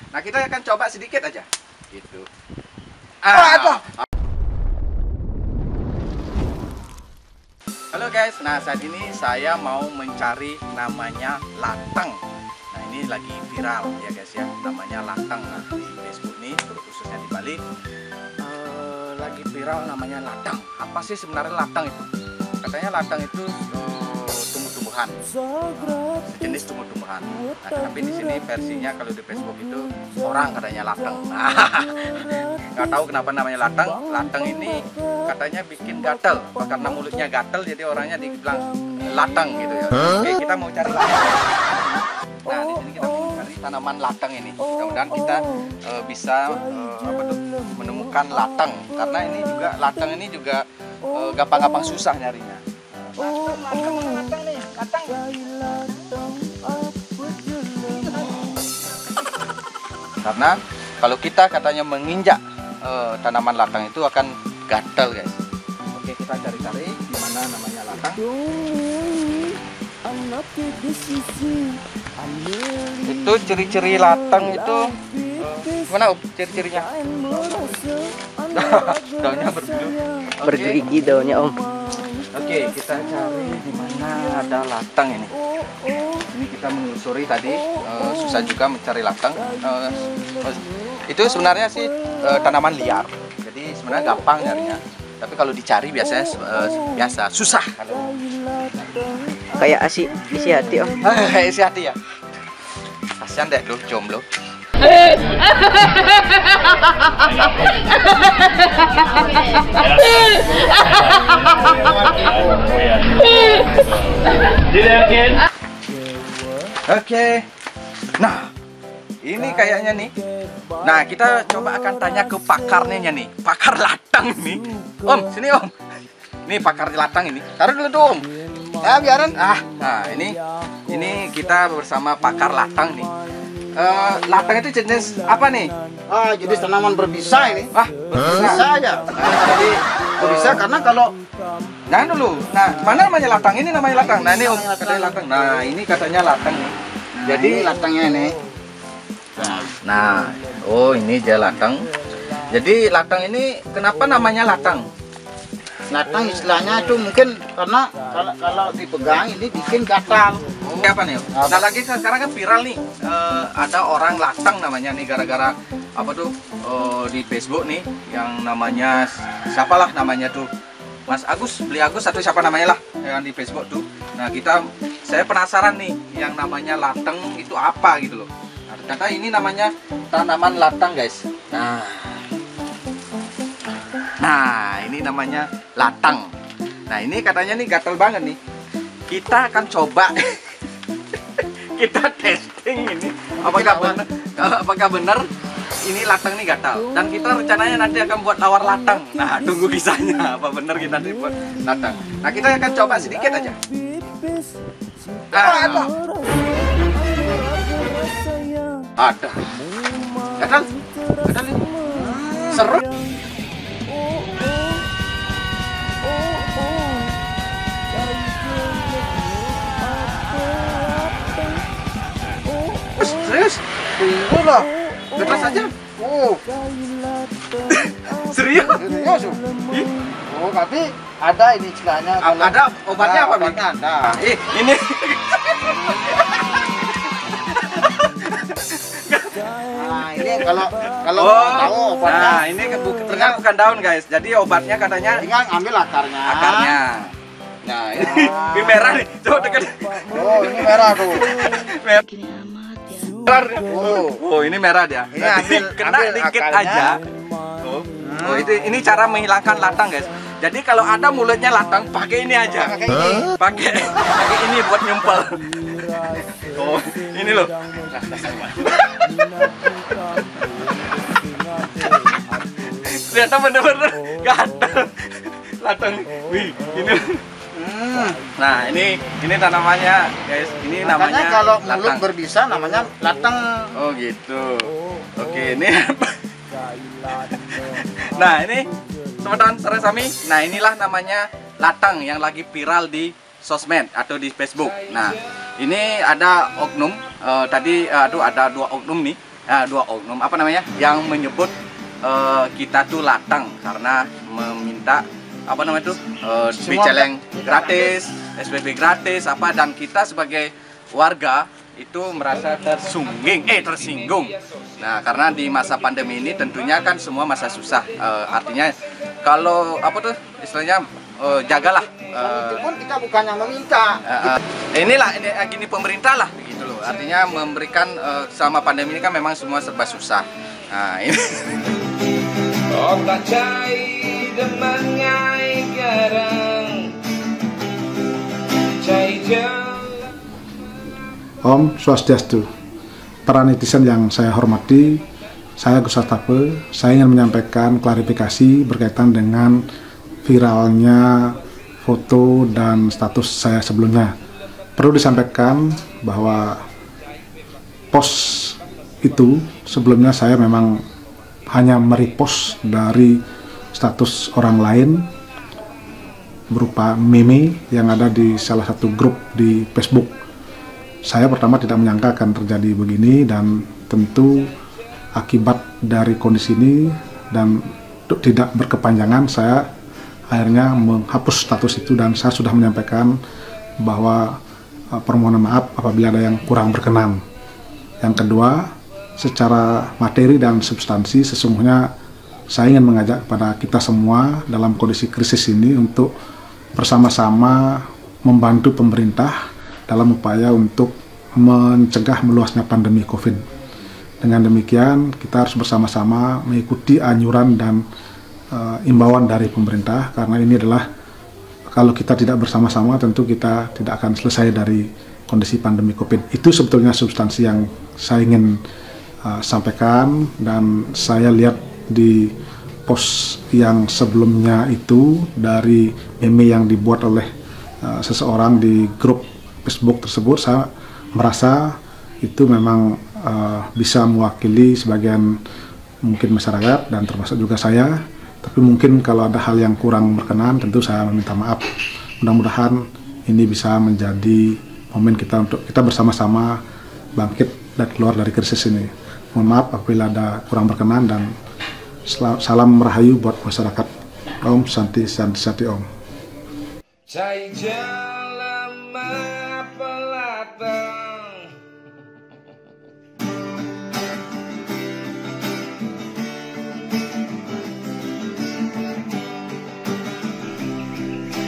Nah, kita akan coba sedikit aja. Gitu. Halo guys, nah saat ini saya mau mencari namanya latang. Nah, ini lagi viral ya guys ya, namanya latang. Nah, di Facebook nih, khususnya di Bali, lagi viral namanya latang. Apa sih sebenarnya latang itu? Katanya latang itu tumbuh-tumbuhan, sejenis tumbuh-tumbuhan. Nah, tapi di sini versinya kalau di Facebook itu orang katanya latang. Nggak tahu kenapa namanya latang. Latang ini katanya bikin gatal, karena mulutnya gatal jadi orangnya dibilang latang gitu ya. Oke, kita mau cari latang. Nah, di sini kita mau cari tanaman latang ini. Mudah-mudahan kita bisa menemukan latang, karena ini juga latang ini juga gampang-gampang susah nyarinya. Latang nih, latang. Karena kalau kita katanya menginjak tanaman latang itu akan gatal guys. Oke, kita cari-cari di mana namanya latang. Itu ciri-ciri latang itu gimana ciri-cirinya? Daunnya Bergerigi daunnya Om. Oke, kita cari di mana ada latang ini. Ini kita menelusuri tadi, susah juga mencari latang. Itu sebenarnya sih tanaman liar, jadi sebenarnya gampang nyarinya. Tapi kalau dicari biasanya biasa susah. Kayak isi hati Om. Isi hati ya. Kasian deh lu jomblo. Oke. Nah, ini kayaknya nih. Nah, kita coba akan tanya ke pakarnya nih. Pakar latang nih. Om, sini Om. Ini pakar latang ini. Taruh dulu tuh Om. Ya, biarin. Nah, ini kita bersama pakar latang nih. Latang itu jenis apa nih? Jenis tanaman berbisa ini. Berbisa aja. Jadi berbisa karena kalau jangan dulu. Nah, mana namanya latang? Ini namanya latang. Nah, ini Om katanya latang. Nah, ini katanya latang nih. Jadi latangnya ini. Nah, oh ini dia latang. Jadi latang ini kenapa namanya latang? Latang istilahnya itu mungkin karena kalau dipegang ini bikin gatal. Apa nih? Nah, lagi sekarang kan viral nih, ada orang latang namanya nih gara-gara apa tuh di Facebook nih yang namanya siapalah namanya tuh Mas Agus, Beli Agus atau siapa namanya lah yang di Facebook tuh. Nah, saya penasaran nih yang namanya latang itu apa gitu loh. Nah, ternyata ini namanya tanaman latang guys. Nah, ini namanya latang. Nah, ini katanya nih gatal banget nih. Kita akan coba kita testing ini apakah benar ini latang nih gatal. Dan kita rencananya nanti akan buat lawar latang. Nah, tunggu kisahnya apa benar kita dibuat latang. Nah, kita akan coba sedikit aja. Ada gatal ini seru. Serius? Tunggu lah. Gatal saja. Serius? Tapi ada ini istilahnya. Ada obatnya apa? Obatnya ada. Ini. Nah, ini kalau tahu obatnya. Nah, ini ternyata bukan daun guys. Jadi obatnya katanya Tinggal ambil akarnya. Nah, ini merah nih. Coba dekat. Oh, ini merah tuh. Merah. Oh, ini merah dia. Ini ambil dikit akarnya. aja. Oh, ini cara menghilangkan latang guys. Jadi kalau ada mulutnya latang, pakai ini aja. Pakai ini buat nyempel. Oh, ini loh. Ternyata bener-bener gatal latang. Wih, ini. Nah, ini tanamannya guys. Ini namanya kalau mulut latang. berbisa namanya latang. Oh gitu. Oke, ini apa? Nah, ini teman-teman Saresami. Nah, inilah namanya latang yang lagi viral di sosmed atau di Facebook. Nah, ini ada oknum tadi ada 2 oknum nih dua oknum apa namanya yang menyebut kita tuh latang karena meminta apa namanya tuh celeng gratis, SPP gratis apa, dan kita sebagai warga itu merasa tersinggung. Nah, karena di masa pandemi ini tentunya kan semua masa susah. Artinya kalau apa tuh istilahnya jagalah. Itu pun kita bukannya meminta. Inilah gini pemerintah lah begitu loh. Artinya memberikan selama pandemi ini kan memang semua serba susah. Nah, ini. Om Swastiastu. Para netizen yang saya hormati, saya Gus Astape. Saya ingin menyampaikan klarifikasi berkaitan dengan viralnya foto dan status saya sebelumnya. Perlu disampaikan bahwa post itu sebelumnya saya memang hanya merepost dari status orang lain berupa meme yang ada di salah satu grup di Facebook. Saya pertama tidak menyangka akan terjadi begini, dan tentu akibat dari kondisi ini dan untuk tidak berkepanjangan saya akhirnya menghapus status itu, dan saya sudah menyampaikan bahwa permohonan maaf apabila ada yang kurang berkenan. Yang kedua, secara materi dan substansi sesungguhnya saya ingin mengajak kepada kita semua dalam kondisi krisis ini untuk bersama-sama membantu pemerintah dalam upaya untuk mencegah meluasnya pandemi COVID. Dengan demikian, kita harus bersama-sama mengikuti anjuran dan imbauan dari pemerintah, karena ini adalah kalau kita tidak bersama-sama tentu kita tidak akan selesai dari kondisi pandemi COVID. Itu sebetulnya substansi yang saya ingin sampaikan, dan saya lihat di post yang sebelumnya itu dari meme yang dibuat oleh seseorang di grup Facebook tersebut, saya merasa itu memang bisa mewakili sebagian mungkin masyarakat dan termasuk juga saya. Tapi mungkin kalau ada hal yang kurang berkenan tentu saya meminta maaf. Mudah-mudahan ini bisa menjadi momen kita untuk kita bersama-sama bangkit dan keluar dari krisis ini. Mohon maaf apabila ada kurang berkenan, dan salam rahayu buat masyarakat. Om Santi Santi Santi Om.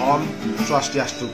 Om Swastiastu.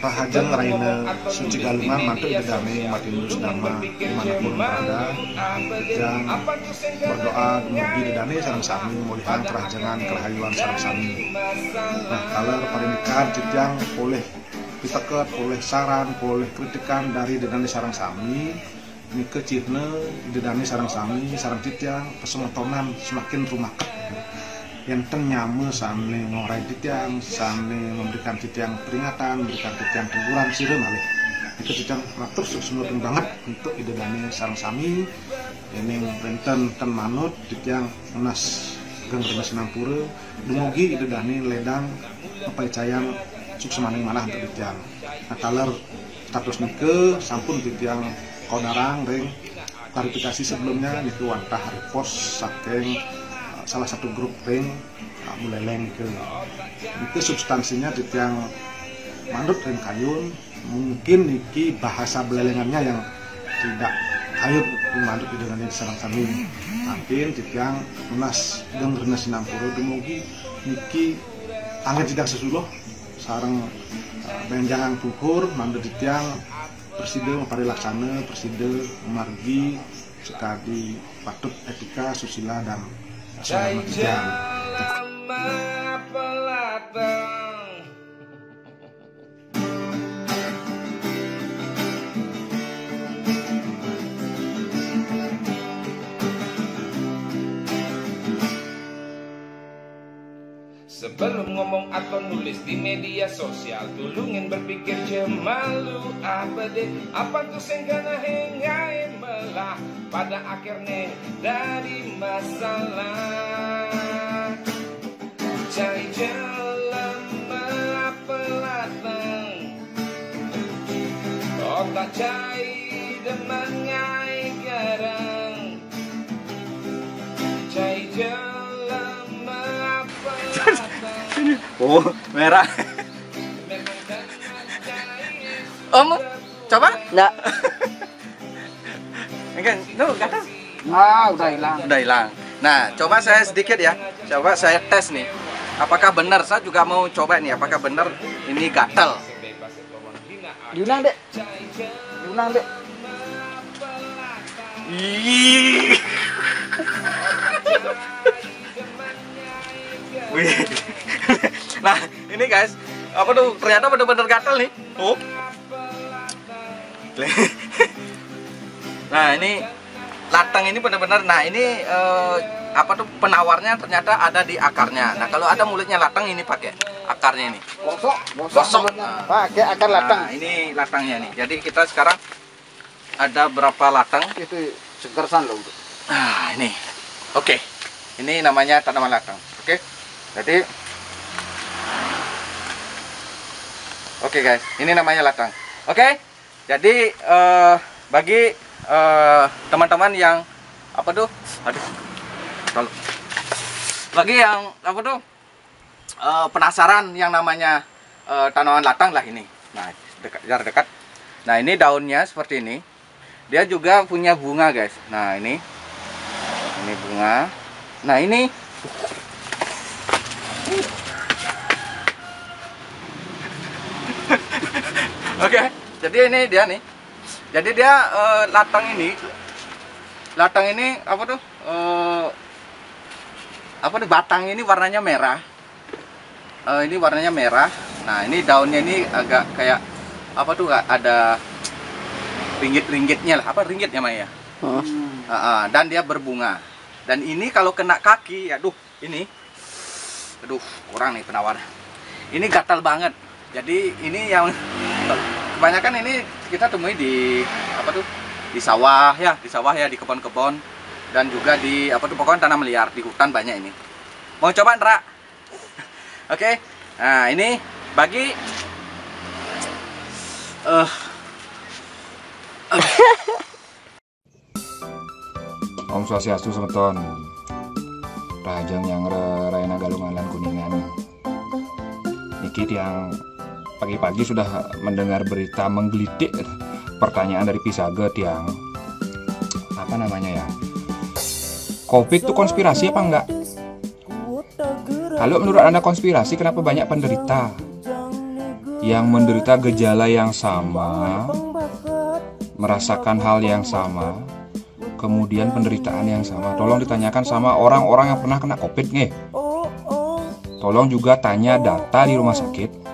Rahajeng Raina Suci Galungan mantuk idame umat Hindu sedama dimanapun berada, yang berdoa memuji idane sareng sami mulihan kerajangan kerahayuan sareng sami. Nah, kalau pernikahan yang boleh diteket, boleh saran, boleh kritikan dari idane sareng sami, ini kecirne idane sareng sami sareng titiang pesemotonan semakin rumaket. Yang nyame sane ngorai titiang, sane memberikan titiang peringatan, memberikan titiang teguran sirem alih. Itu titiang matur sesungguhnya banget untuk idane sareng sami. Ini renten ten manut titiang unas geng Sinampura, dumugi idane ledang kepercayaan sukses maning manah untuk titiang. Nah, kaler status nike sampun titiang kodarang ring klarifikasi sebelumnya niku wantah repost saking salah satu grup ring mulai ke substansinya titiang manut dan kayun, mungkin niki bahasa belelengannya yang tidak kayun manut dengan yang sarang sami. Tapi titiang unas dan rena Sinampura dumugi niki angin tidak sesuluh sarang benjangan pukur manut titiang preside mapari laksana preside margi sekali patut etika susila dan sebelum ngomong atau nulis di media sosial, tulungin berpikir cemalu apa deh, apa tuh senggana hengai melah pada akhirnya dari masalah. Cari jalan apa latang, otak cai dan mengai Oh, merah. Om, coba. Nggak. Enggak, tuh gatal. Ah, udah hilang. Udah hilang. Nah, coba saya sedikit ya. Coba saya tes nih. Apakah benar? Saya juga mau coba nih. Apakah benar ini gatal? Diulang, Dek. Diulang, Dek. Ih. Wih. Nah, ini guys, apa tuh ternyata benar-benar gatal nih. Oh. Nah, ini latang ini benar-benar. Nah, ini apa tuh penawarnya ternyata ada di akarnya. Nah, kalau ada mulutnya latang ini pakai akarnya ini. Gosok. Pakai akar latang. Nah, ini latangnya nih. Jadi kita sekarang ada berapa latang? Itu segersan loh. Nah, ini. Oke. Ini namanya tanaman latang. Oke. Jadi oke guys, ini namanya latang. Oke. Jadi bagi teman-teman yang apa tuh? Aduh. Tolong. Bagi yang apa tuh? Penasaran yang namanya tanaman latang lah ini. Nah, jarak dekat. Nah, ini daunnya seperti ini. Dia juga punya bunga, guys. Nah, ini bunga. Nah, ini oke, jadi ini dia nih. Jadi dia latang ini apa tuh? Apa tuh batang ini warnanya merah. Ini warnanya merah. Nah, ini daunnya ini agak kayak apa tuh? Ada ringgit-ringgitnya lah. Apa ringgitnya Maya? Dan dia berbunga. Dan ini kalau kena kaki, aduh, ini, aduh, kurang nih penawar. Ini gatal banget. Jadi ini yang kebanyakan ini kita temui di apa tuh? Di sawah ya, di kebun-kebun dan juga di apa tuh pokoknya tanam liar di hutan banyak ini. Mau coba Ndra? Oke. Nah, ini bagi Om Swastiastu semeton Rajang yang Raina Galungan Kuningan. Niki yang pagi-pagi sudah mendengar berita menggelitik pertanyaan dari Pisaget yang apa namanya ya, COVID itu konspirasi apa enggak? Kalau menurut Anda konspirasi, kenapa banyak penderita yang menderita gejala yang sama, merasakan hal yang sama, kemudian penderitaan yang sama? Tolong ditanyakan sama orang-orang yang pernah kena COVID nih. Tolong juga tanya data di rumah sakit.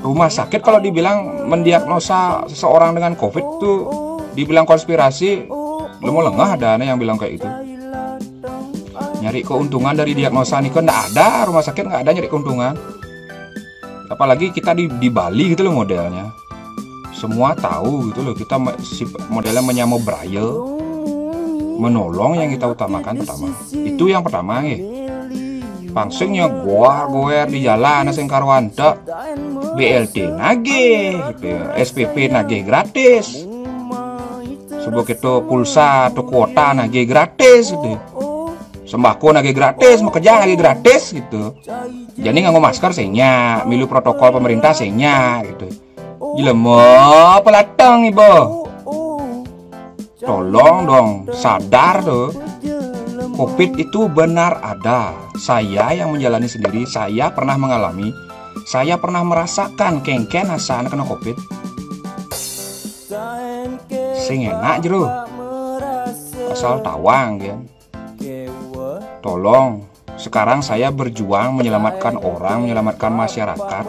Rumah sakit kalau dibilang mendiagnosa seseorang dengan COVID itu dibilang konspirasi, lengah ada yang bilang kayak itu. Nyari keuntungan dari diagnosa nih kan nggak ada, rumah sakit nggak ada nyari keuntungan. Apalagi kita di Bali gitu loh modelnya. Semua tahu gitu loh, kita modelnya menyamar Braille, menolong yang kita utamakan pertama. Itu yang pertama nih. Pangsingnya goer di jalan sing karwanta, BLT nagih gitu ya, SPP nagih gratis. Sebab itu pulsa atau kuota nagih gratis gitu. Sembako nagih gratis, mau kerja nagih gratis gitu. Jadi nganggo masker sehnya, milu protokol pemerintah sehnya gitu. Gila mau pelatang ibu. Tolong dong sadar tuh. COVID itu benar ada. Saya yang menjalani sendiri, saya pernah mengalami, saya pernah merasakan kengken asa kena COVID. Sing enak jero. Asal tawang kan. Tolong, sekarang saya berjuang menyelamatkan orang, menyelamatkan masyarakat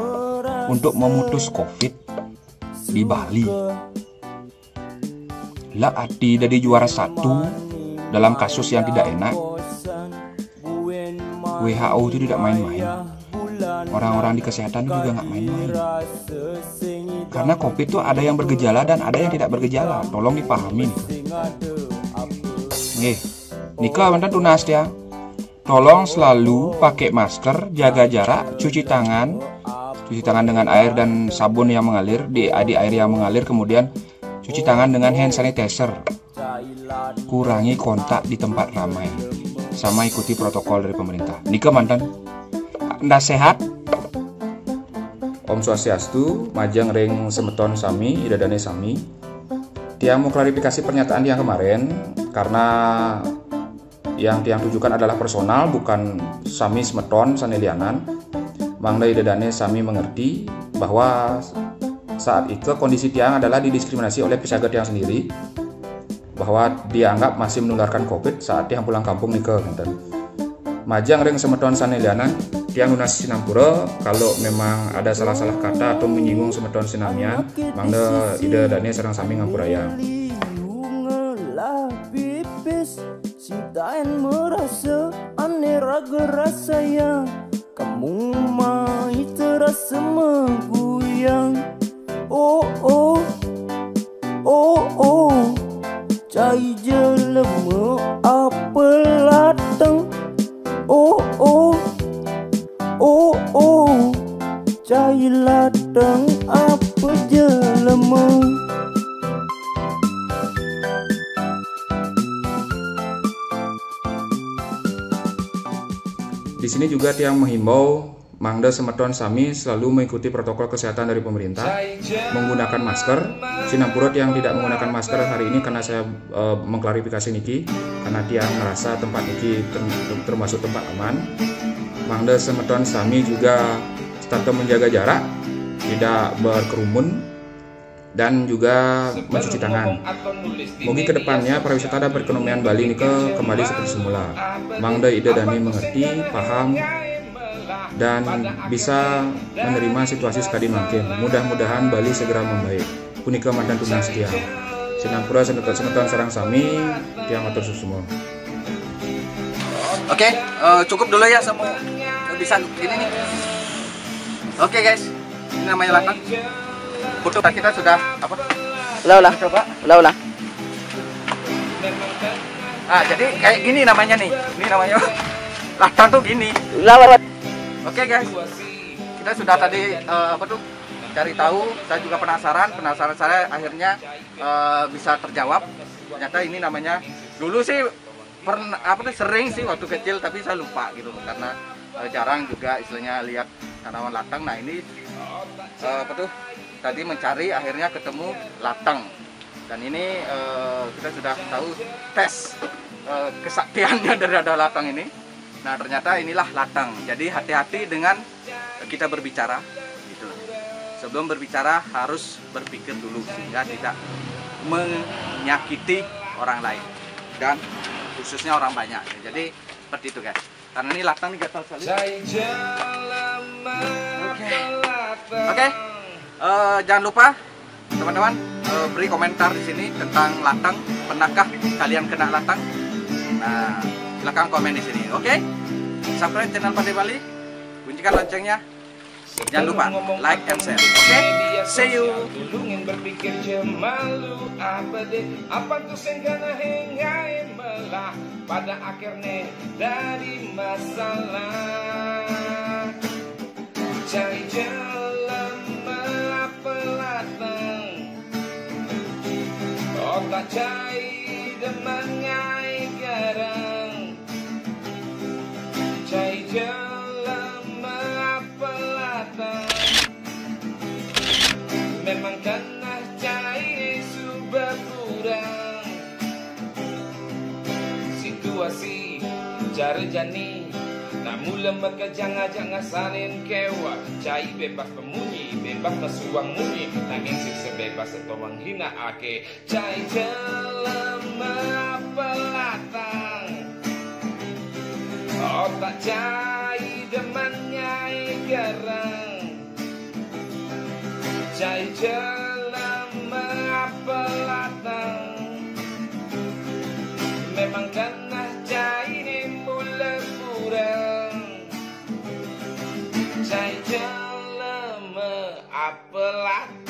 untuk memutus COVID di Bali. Lah Adi dari juara 1 dalam kasus yang tidak enak. WHO itu tidak main-main. Orang-orang di kesehatan itu juga nggak main-main. Karena COVID itu ada yang bergejala dan ada yang tidak bergejala. Tolong dipahami. Nih, Nika mantan tunas ya. Tolong selalu pakai masker, jaga jarak, cuci tangan dengan air dan sabun yang mengalir di air yang mengalir, kemudian cuci tangan dengan hand sanitizer. Kurangi kontak di tempat ramai, sama ikuti protokol dari pemerintah. Nika mantan, pendasehat. Om Swastiastu, majeng ring semeton sami, idadane sami. Tiang mau klarifikasi pernyataan yang kemarin karena yang tiang tujukan adalah personal, bukan sami semeton sanelianan. Mangda idadane sami mengerti bahwa saat itu kondisi tiang adalah didiskriminasi oleh pejaga tiang sendiri, bahwa dianggap masih menularkan COVID saat tiang pulang kampung nih ke Banten. Majang ring semeton sanelianan tiang lunas Sinampura, kalau memang ada salah-salah kata atau menyinggung semeton sinamian, mangda ide dane sareng sami ngampuraya. Cintain merasa aneh raga rasanya, kamu mai terasa mengguyang. Oh oh oh oh, cai jelema apa latang. Oh oh oh oh, cai latang apa jelema. Di sini juga tiang menghimbau mangda semeton sami selalu mengikuti protokol kesehatan dari pemerintah, menggunakan masker. Sinampura tiang tidak menggunakan masker hari ini karena saya mengklarifikasi niki, karena tiang merasa tempat niki termasuk tempat aman. Mangda semeton sami juga tetap menjaga jarak, tidak berkerumun, dan juga mencuci tangan. Mogi kedepannya pariwisata dan perekonomian Bali ini kembali seperti semula. Mangda ide dani mengerti, paham, dan bisa menerima situasi sekali mungkin. Mudah-mudahan Bali segera membaik. Punika mantan tunang setia. Sinampura semeton sarang sami, tiang atur semua. Oke, cukup dulu ya semua. Bisa ini nih. Oke guys, ini namanya latang. Foto kita sudah apa? Ulah. Coba. Ulah. Ah, jadi kayak gini namanya nih. Ini namanya latang tuh gini. Ulah. Oke guys, kita sudah tadi cari tahu. Saya juga penasaran saya akhirnya bisa terjawab. Ternyata ini namanya, dulu sih sering sih waktu kecil, tapi saya lupa gitu karena jarang juga istilahnya lihat tanaman latang. Nah ini tadi mencari akhirnya ketemu latang, dan ini kita sudah tahu tes kesaktiannya dari ada latang ini. Nah ternyata inilah latang. Jadi hati-hati dengan kita berbicara gitu. Sebelum berbicara harus berpikir dulu sehingga tidak menyakiti orang lain dan khususnya orang banyak. Jadi seperti itu guys. Karena ini latang nih gatal sekali. Oke. Jangan lupa teman-teman beri komentar di sini tentang latang. Pernahkah kalian kena latang? Nah, silakan komen di sini. Oke? Subscribe channel Pandai Bali, bunyikan loncengnya. Jangan lupa like and share. Oke? See you. Tulungin berpikir cemalu apa deh, apa tuh senggana hengai melah pada akhirnya dari masalah. Cari jalan apa latang, otak cai demangai garang. Cai jalan apa latang, memang karena cai subah kurang. Situasi cara jani, nak mula maka jangan saling kewa. Cai bebas pemunyi, bebas mesuang munyi, nanging siksa bebas atau menghina ake. Cai jalan apa latang, otak cai demannya garang. Cai jalan apa latang, memang karena cai ini mula kurang. Cai jalan apa latang.